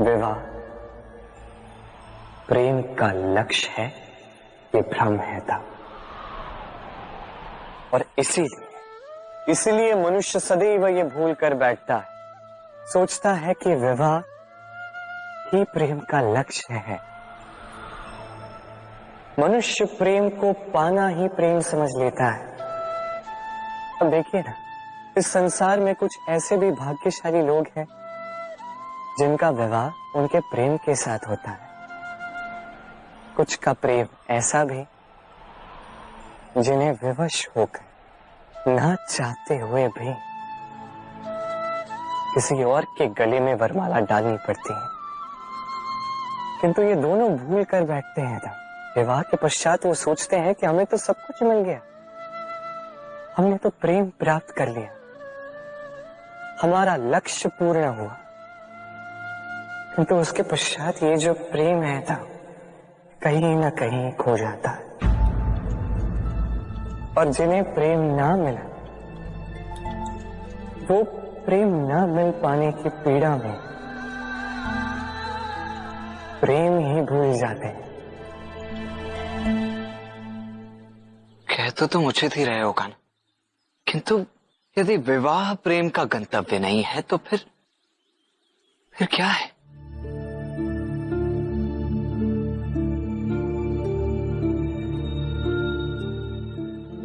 विवाह प्रेम का लक्ष्य है, ये भ्रम है था। और इसीलिए मनुष्य सदैव ये भूल कर बैठता है, सोचता है कि विवाह ही प्रेम का लक्ष्य है। मनुष्य प्रेम को पाना ही प्रेम समझ लेता है। अब देखिए ना, इस संसार में कुछ ऐसे भी भाग्यशाली लोग हैं जिनका विवाह उनके प्रेम के साथ होता है। कुछ का प्रेम ऐसा भी जिन्हें विवश होकर ना चाहते हुए भी किसी और के गले में वरमाला डालनी पड़ती है। किंतु ये दोनों भूल कर बैठते हैं ना, विवाह के पश्चात वो सोचते हैं कि हमें तो सब कुछ मिल गया, हमने तो प्रेम प्राप्त कर लिया, हमारा लक्ष्य पूर्ण हुआ। किंतु उसके पश्चात ये जो प्रेम है था कहीं ना कहीं खो जाता है। और जिन्हें प्रेम ना मिला वो प्रेम ना मिल पाने की पीड़ा में प्रेम ही भूल जाते हैं। कह तो तुम उचित ही रहे हो कान्हा, किंतु यदि विवाह प्रेम का गंतव्य नहीं है तो फिर क्या है?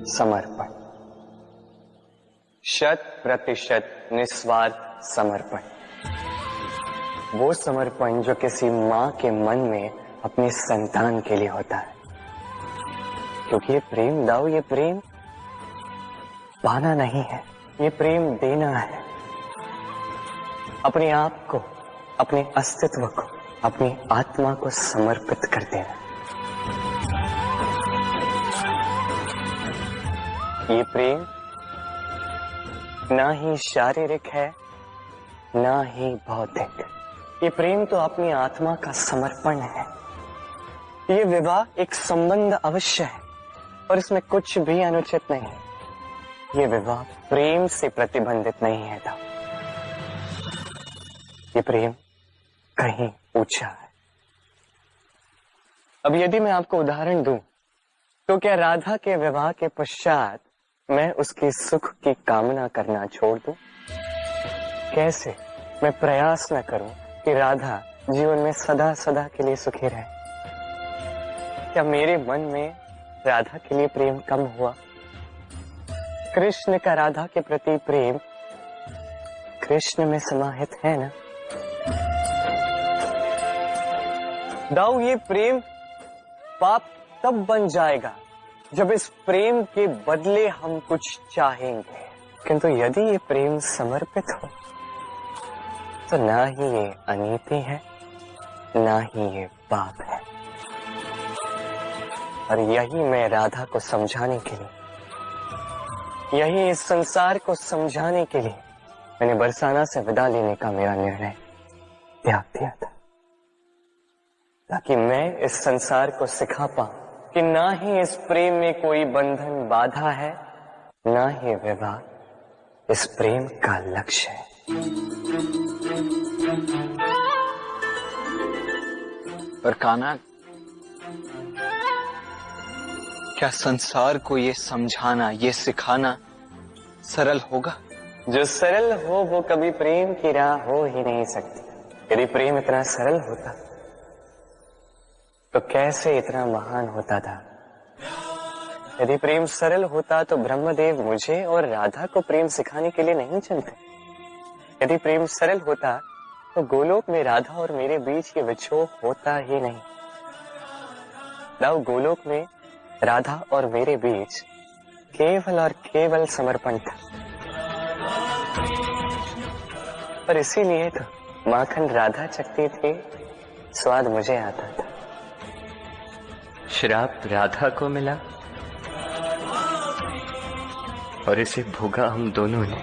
समर्पण, 100% निस्वार्थ समर्पण। वो समर्पण जो किसी मां के मन में अपने संतान के लिए होता है। क्योंकि ये प्रेम दाऊ, ये प्रेम पाना नहीं है, ये प्रेम देना है। अपने आप को, अपने अस्तित्व को, अपनी आत्मा को समर्पित कर देना। ये प्रेम ना ही शारीरिक है ना ही भौतिक, ये प्रेम तो अपनी आत्मा का समर्पण है। ये विवाह एक संबंध अवश्य है और इसमें कुछ भी अनुचित नहीं है। ये विवाह प्रेम से प्रतिबंधित नहीं है था। ये प्रेम कहीं ऊंचा है। अब यदि मैं आपको उदाहरण दूं तो क्या राधा के विवाह के पश्चात मैं उसके सुख की कामना करना छोड़ दूं? कैसे मैं प्रयास न करूं कि राधा जीवन में सदा सदा के लिए सुखी रहे? क्या मेरे मन में राधा के लिए प्रेम कम हुआ? कृष्ण का राधा के प्रति प्रेम कृष्ण में समाहित है ना। दाऊ, ये प्रेम पाप तब बन जाएगा जब इस प्रेम के बदले हम कुछ चाहेंगे। किंतु यदि ये प्रेम समर्पित हो तो ना ही ये अनीति है ना ही ये पाप है। और यही मैं राधा को समझाने के लिए, यही इस संसार को समझाने के लिए मैंने बरसाना से विदा लेने का मेरा निर्णय त्याग दिया था, ताकि मैं इस संसार को सिखा पाऊं कि ना ही इस प्रेम में कोई बंधन बाधा है, ना ही विवाह इस प्रेम का लक्ष्य है। पर कान्हा, क्या संसार को ये समझाना, ये सिखाना सरल होगा? जो सरल हो वो कभी प्रेम की राह हो ही नहीं सकती। यदि प्रेम इतना सरल होता तो कैसे इतना महान होता था? यदि प्रेम सरल होता तो ब्रह्मदेव मुझे और राधा को प्रेम सिखाने के लिए नहीं चलते। यदि प्रेम सरल होता तो गोलोक में राधा और मेरे बीच ये विछोह होता ही नहीं। दाऊ, गोलोक में राधा और मेरे बीच केवल और केवल समर्पण था। पर इसीलिए तो माखन राधा चखती थी, स्वाद मुझे आता था। श्राप राधा को मिला और इसे भोगा हम दोनों ने।